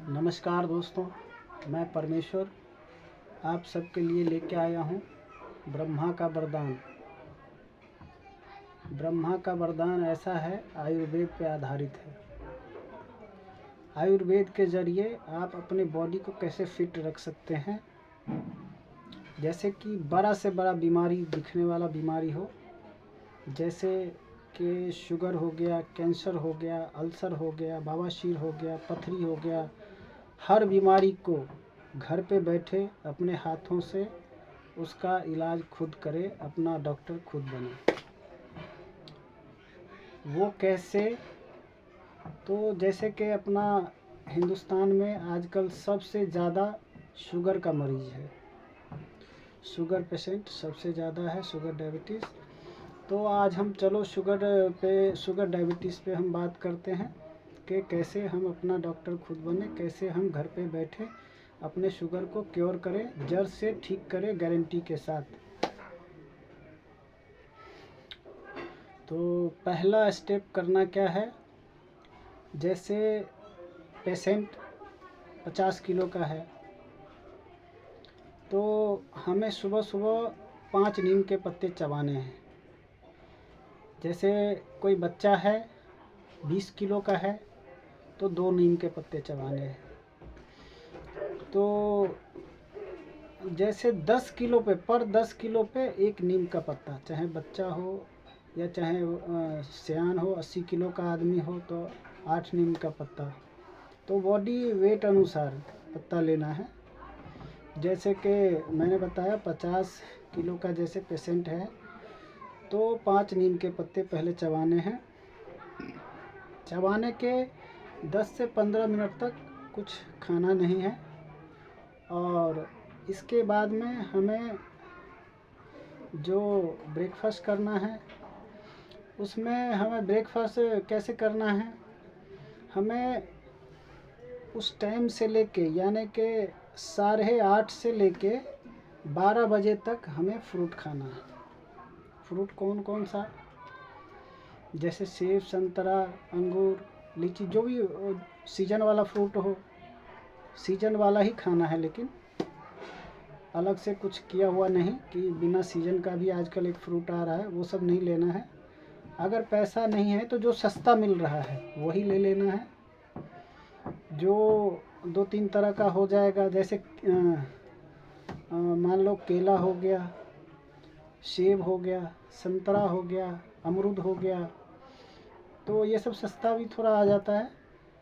नमस्कार दोस्तों, मैं परमेश्वर आप सबके लिए लेके आया हूँ ब्रह्मा का वरदान। ब्रह्मा का वरदान ऐसा है, आयुर्वेद पे आधारित है। आयुर्वेद के ज़रिए आप अपने बॉडी को कैसे फिट रख सकते हैं। जैसे कि बड़ा से बड़ा बीमारी दिखने वाला बीमारी हो, जैसे कि शुगर हो गया, कैंसर हो गया, अल्सर हो गया, बवासीर हो गया, पथरी हो गया, हर बीमारी को घर पे बैठे अपने हाथों से उसका इलाज खुद करे, अपना डॉक्टर खुद बने। वो कैसे? तो जैसे कि अपना हिंदुस्तान में आजकल सबसे ज़्यादा शुगर का मरीज़ है, शुगर पेशेंट सबसे ज़्यादा है, शुगर डायबिटीज़। तो आज हम चलो शुगर डायबिटीज़ पे हम बात करते हैं कि कैसे हम अपना डॉक्टर खुद बने, कैसे हम घर पे बैठे अपने शुगर को क्योर करें, जड़ से ठीक करें गारंटी के साथ। तो पहला स्टेप करना क्या है, जैसे पेशेंट 50 किलो का है तो हमें सुबह सुबह 5 नीम के पत्ते चबाने हैं। जैसे कोई बच्चा है 20 किलो का है तो 2 नीम के पत्ते चबाने हैं। तो जैसे 10 किलो पे 1 नीम का पत्ता, चाहे बच्चा हो या चाहे सियान हो, 80 किलो का आदमी हो तो 8 नीम का पत्ता। तो बॉडी वेट अनुसार पत्ता लेना है। जैसे कि मैंने बताया 50 किलो का जैसे पेशेंट है तो 5 नीम के पत्ते पहले चबाने हैं। चबाने के 10 से 15 मिनट तक कुछ खाना नहीं है। और इसके बाद में हमें जो ब्रेकफास्ट करना है, उसमें हमें ब्रेकफास्ट कैसे करना है, हमें उस टाइम से लेके यानी कि 8:30 से लेके 12 बजे तक हमें फ्रूट खाना है। फ्रूट कौन कौन सा? जैसे सेब, संतरा, अंगूर, लीची, जो भी सीजन वाला फ्रूट हो, सीजन वाला ही खाना है। लेकिन अलग से कुछ किया हुआ नहीं कि बिना सीजन का भी आजकल एक फ्रूट आ रहा है, वो सब नहीं लेना है। अगर पैसा नहीं है तो जो सस्ता मिल रहा है वही ले लेना है, जो 2-3 तरह का हो जाएगा। जैसे मान लो केला हो गया, सेब हो गया, संतरा हो गया, अमरूद हो गया, तो ये सब सस्ता भी थोड़ा आ जाता है।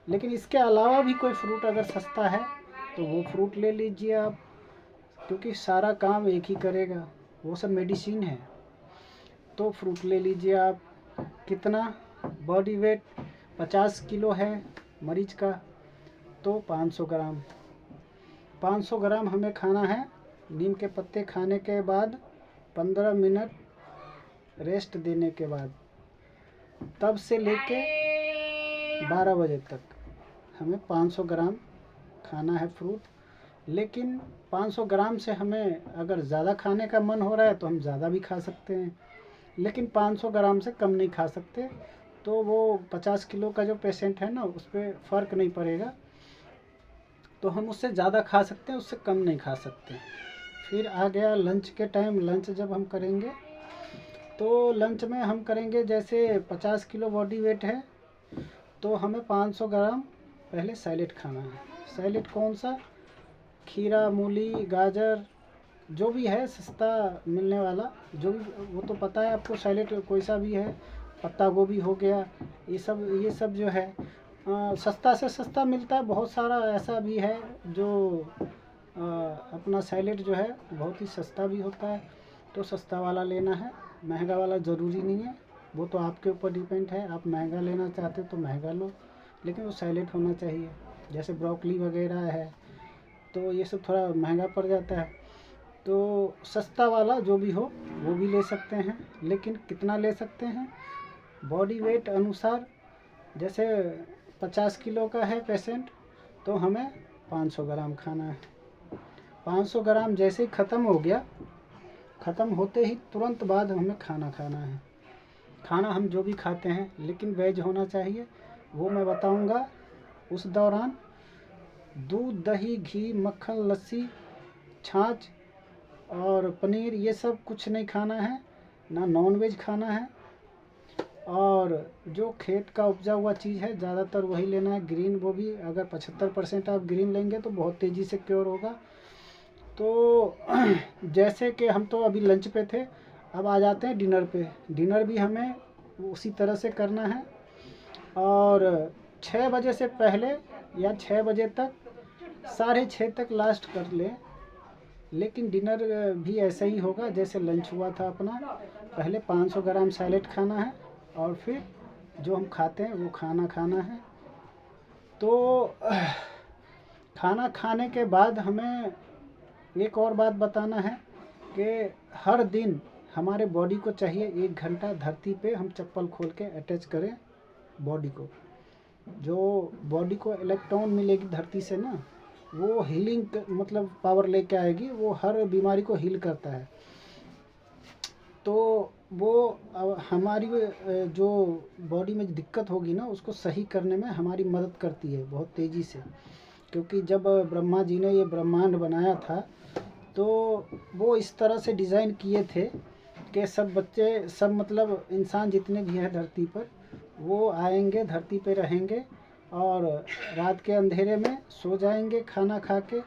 लेकिन इसके अलावा भी कोई फ्रूट अगर सस्ता है तो वो फ्रूट ले लीजिए आप, क्योंकि सारा काम एक ही करेगा, वो सब मेडिसिन है। तो फ्रूट ले लीजिए आप। कितना? बॉडी वेट 50 किलो है मरीज का तो 500 ग्राम 500 ग्राम हमें खाना है। नीम के पत्ते खाने के बाद 15 मिनट रेस्ट देने के बाद, तब से लेके 12 बजे तक हमें 500 ग्राम खाना है फ्रूट। लेकिन 500 ग्राम से हमें अगर ज़्यादा खाने का मन हो रहा है तो हम ज़्यादा भी खा सकते हैं, लेकिन 500 ग्राम से कम नहीं खा सकते। तो वो 50 किलो का जो पेशेंट है ना, उस पर फ़र्क नहीं पड़ेगा। तो हम उससे ज़्यादा खा सकते हैं, उससे कम नहीं खा सकते। फिर आ गया लंच के टाइम। लंच जब हम करेंगे तो लंच में हम करेंगे, जैसे 50 किलो बॉडी वेट है तो हमें 500 ग्राम पहले सैलेड खाना है। सैलेड कौन सा? खीरा, मूली, गाजर, जो भी है सस्ता मिलने वाला, जो भी, वो तो पता है आपको। सैलेड कोई सा भी है, पत्ता गोभी हो गया, ये सब जो है सस्ता से सस्ता मिलता है। बहुत सारा ऐसा भी है जो अपना सैलेड जो है बहुत ही सस्ता भी होता है, तो सस्ता वाला लेना है, महंगा वाला ज़रूरी नहीं है। वो तो आपके ऊपर डिपेंड है, आप महंगा लेना चाहते हो तो महंगा लो, लेकिन वो सैलेड होना चाहिए। जैसे ब्रोकली वगैरह है तो ये सब थोड़ा महंगा पड़ जाता है, तो सस्ता वाला जो भी हो वो भी ले सकते हैं। लेकिन कितना ले सकते हैं? बॉडी वेट अनुसार। जैसे 50 किलो का है पेशेंट तो हमें 500 ग्राम खाना है। 500 ग्राम जैसे ही ख़त्म हो गया, ख़त्म होते ही तुरंत बाद हमें खाना खाना है। खाना हम जो भी खाते हैं लेकिन वेज होना चाहिए, वो मैं बताऊंगा। उस दौरान दूध, दही, घी, मक्खन, लस्सी, छाछ और पनीर ये सब कुछ नहीं खाना है, ना नॉनवेज खाना है। और जो खेत का उपजा हुआ चीज़ है ज़्यादातर वही लेना है। ग्रीन, वो भी अगर 75% आप ग्रीन लेंगे तो बहुत तेज़ी से क्योर होगा। तो जैसे कि हम तो अभी लंच पे थे, अब आ जाते हैं डिनर पे। डिनर भी हमें उसी तरह से करना है और 6 बजे से पहले या 6 बजे तक, 6:30 तक लास्ट कर ले। लेकिन डिनर भी ऐसा ही होगा जैसे लंच हुआ था अपना। पहले 500 ग्राम सैलेड खाना है और फिर जो हम खाते हैं वो खाना है। तो खाना खाने के बाद हमें एक और बात बताना है कि हर दिन हमारे बॉडी को चाहिए 1 घंटा धरती पे हम चप्पल खोल के अटैच करें बॉडी को। जो बॉडी को इलेक्ट्रॉन मिलेगी धरती से ना, वो हीलिंग मतलब पावर लेके आएगी, वो हर बीमारी को हील करता है। तो वो हमारी जो बॉडी में दिक्कत होगी ना उसको सही करने में हमारी मदद करती है बहुत तेज़ी से। क्योंकि जब ब्रह्मा जी ने ये ब्रह्मांड बनाया था तो वो इस तरह से डिज़ाइन किए थे कि सब बच्चे, सब मतलब इंसान जितने भी हैं धरती पर, वो आएंगे, धरती पे रहेंगे और रात के अंधेरे में सो जाएंगे खाना खा के।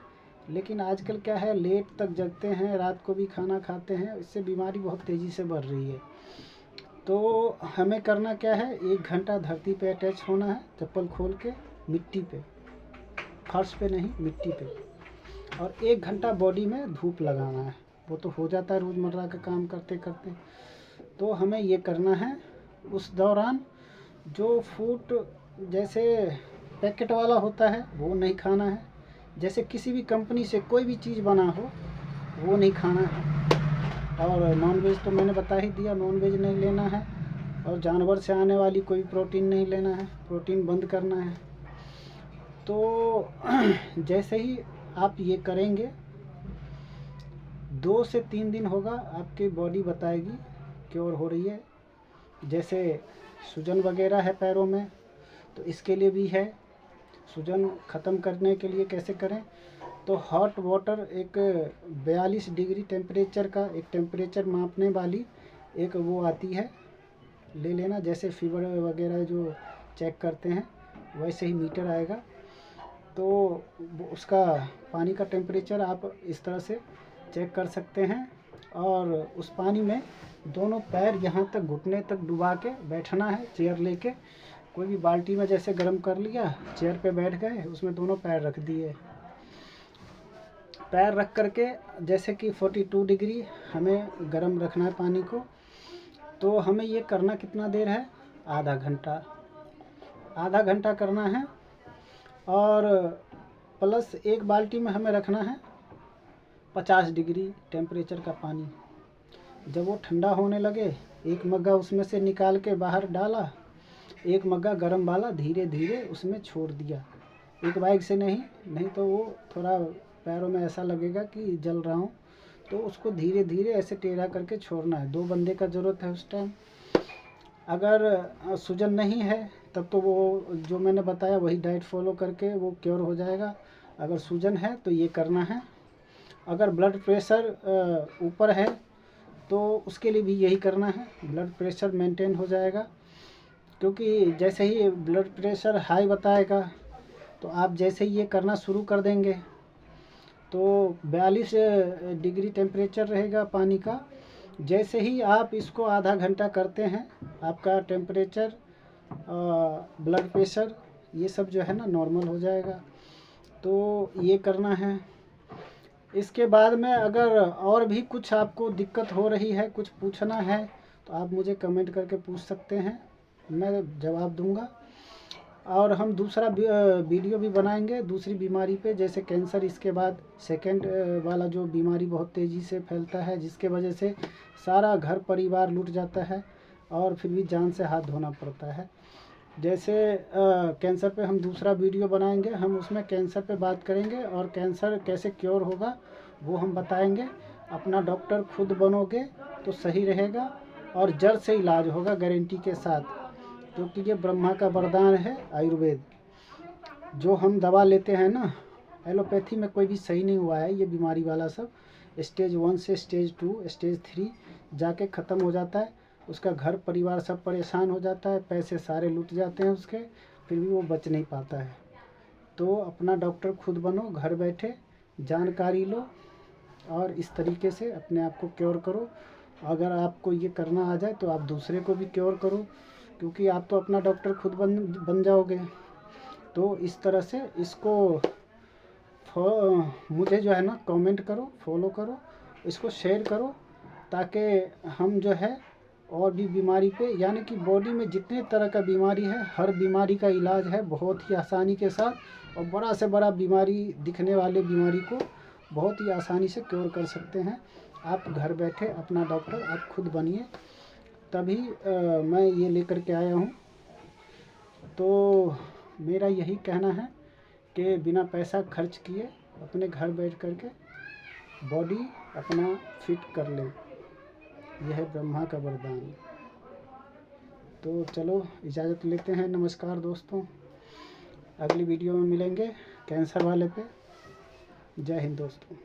लेकिन आजकल क्या है, लेट तक जगते हैं, रात को भी खाना खाते हैं, इससे बीमारी बहुत तेज़ी से बढ़ रही है। तो हमें करना क्या है, 1 घंटा धरती पे अटैच होना है चप्पल खोल के, मिट्टी पे, फर्श पे नहीं, मिट्टी पे। और 1 घंटा बॉडी में धूप लगाना है। वो तो हो जाता है रोज़मर्रा का काम करते करते। तो हमें ये करना है। उस दौरान जो फूड जैसे पैकेट वाला होता है वो नहीं खाना है। जैसे किसी भी कंपनी से कोई भी चीज़ बना हो वो नहीं खाना है। और नॉनवेज तो मैंने बता ही दिया, नॉनवेज नहीं लेना है। और जानवर से आने वाली कोई प्रोटीन नहीं लेना है, प्रोटीन बंद करना है। तो जैसे ही आप ये करेंगे 2 से 3 दिन होगा, आपकी बॉडी बताएगी क्योर हो रही है। जैसे सूजन वगैरह है पैरों में, तो इसके लिए भी है। सूजन ख़त्म करने के लिए कैसे करें, तो हॉट वाटर, एक 42 डिग्री टेम्परेचर का एक टेम्परेचर मापने वाली एक वो आती है, ले लेना। जैसे फीवर वगैरह जो चेक करते हैं वैसे ही मीटर आएगा। तो उसका पानी का टेम्परेचर आप इस तरह से चेक कर सकते हैं। और उस पानी में दोनों पैर यहाँ तक, घुटने तक डुबा के बैठना है। चेयर लेके, कोई भी बाल्टी में जैसे गर्म कर लिया, चेयर पे बैठ गए, उसमें दोनों पैर रख दिए। पैर रख करके जैसे कि 42 डिग्री हमें गर्म रखना है पानी को। तो हमें ये करना कितना देर है, आधा घंटा, आधा घंटा करना है। और प्लस एक बाल्टी में हमें रखना है 50 डिग्री टेम्परेचर का पानी। जब वो ठंडा होने लगे, एक मग्गा उसमें से निकाल के बाहर डाला, एक मग्गा गर्म वाला धीरे धीरे उसमें छोड़ दिया। एक बाइक से नहीं तो वो थोड़ा पैरों में ऐसा लगेगा कि जल रहा हूँ, तो उसको धीरे धीरे ऐसे टेढ़ा करके छोड़ना है। 2 बंदे का ज़रूरत है उस टाइम। अगर सूजन नहीं है तब तो वो जो मैंने बताया वही डाइट फॉलो करके वो क्योर हो जाएगा। अगर सूजन है तो ये करना है। अगर ब्लड प्रेशर ऊपर है तो उसके लिए भी यही करना है, ब्लड प्रेशर मेंटेन हो जाएगा। क्योंकि जैसे ही ब्लड प्रेशर हाई बताएगा तो आप जैसे ही ये करना शुरू कर देंगे तो 42 डिग्री टेम्परेचर रहेगा पानी का। जैसे ही आप इसको आधा घंटा करते हैं, आपका टेम्परेचर, ब्लड प्रेशर, ये सब जो है ना नॉर्मल हो जाएगा। तो ये करना है। इसके बाद में अगर और भी कुछ आपको दिक्कत हो रही है, कुछ पूछना है, तो आप मुझे कमेंट करके पूछ सकते हैं, मैं जवाब दूंगा। और हम दूसरा वीडियो भी बनाएंगे दूसरी बीमारी पे, जैसे कैंसर। इसके बाद सेकंड वाला जो बीमारी बहुत तेज़ी से फैलता है, जिसके वजह से सारा घर परिवार लूट जाता है और फिर भी जान से हाथ धोना पड़ता है। जैसे कैंसर पे हम दूसरा वीडियो बनाएंगे, हम उसमें कैंसर पे बात करेंगे और कैंसर कैसे क्योर होगा वो हम बताएंगे। अपना डॉक्टर खुद बनोगे तो सही रहेगा और जड़ से इलाज होगा गारंटी के साथ। क्योंकि ये ब्रह्मा का वरदान है आयुर्वेद। जो हम दवा लेते हैं ना एलोपैथी में कोई भी सही नहीं हुआ है। ये बीमारी वाला सब स्टेज 1 से स्टेज 2 स्टेज 3 जाके ख़त्म हो जाता है। उसका घर परिवार सब परेशान हो जाता है, पैसे सारे लुट जाते हैं उसके, फिर भी वो बच नहीं पाता है। तो अपना डॉक्टर खुद बनो, घर बैठे जानकारी लो और इस तरीके से अपने आप को क्योर करो। अगर आपको ये करना आ जाए तो आप दूसरे को भी क्योर करो, क्योंकि आप तो अपना डॉक्टर खुद बन जाओगे। तो इस तरह से इसको मुझे जो है ना कमेंट करो, फॉलो करो, इसको शेयर करो, ताकि हम जो है और भी बीमारी पे, यानी कि बॉडी में जितने तरह का बीमारी है, हर बीमारी का इलाज है बहुत ही आसानी के साथ, और बड़ा से बड़ा बीमारी दिखने वाले बीमारी को बहुत ही आसानी से क्योर कर सकते हैं। आप घर बैठे अपना डॉक्टर आप खुद बनिए, तभी मैं ये लेकर के आया हूँ। तो मेरा यही कहना है कि बिना पैसा खर्च किए अपने घर बैठ कर के बॉडी अपना फिट कर ले, यह है ब्रह्मा का वरदान। तो चलो इजाज़त लेते हैं, नमस्कार दोस्तों, अगली वीडियो में मिलेंगे कैंसर वाले पे। जय हिंद दोस्तों।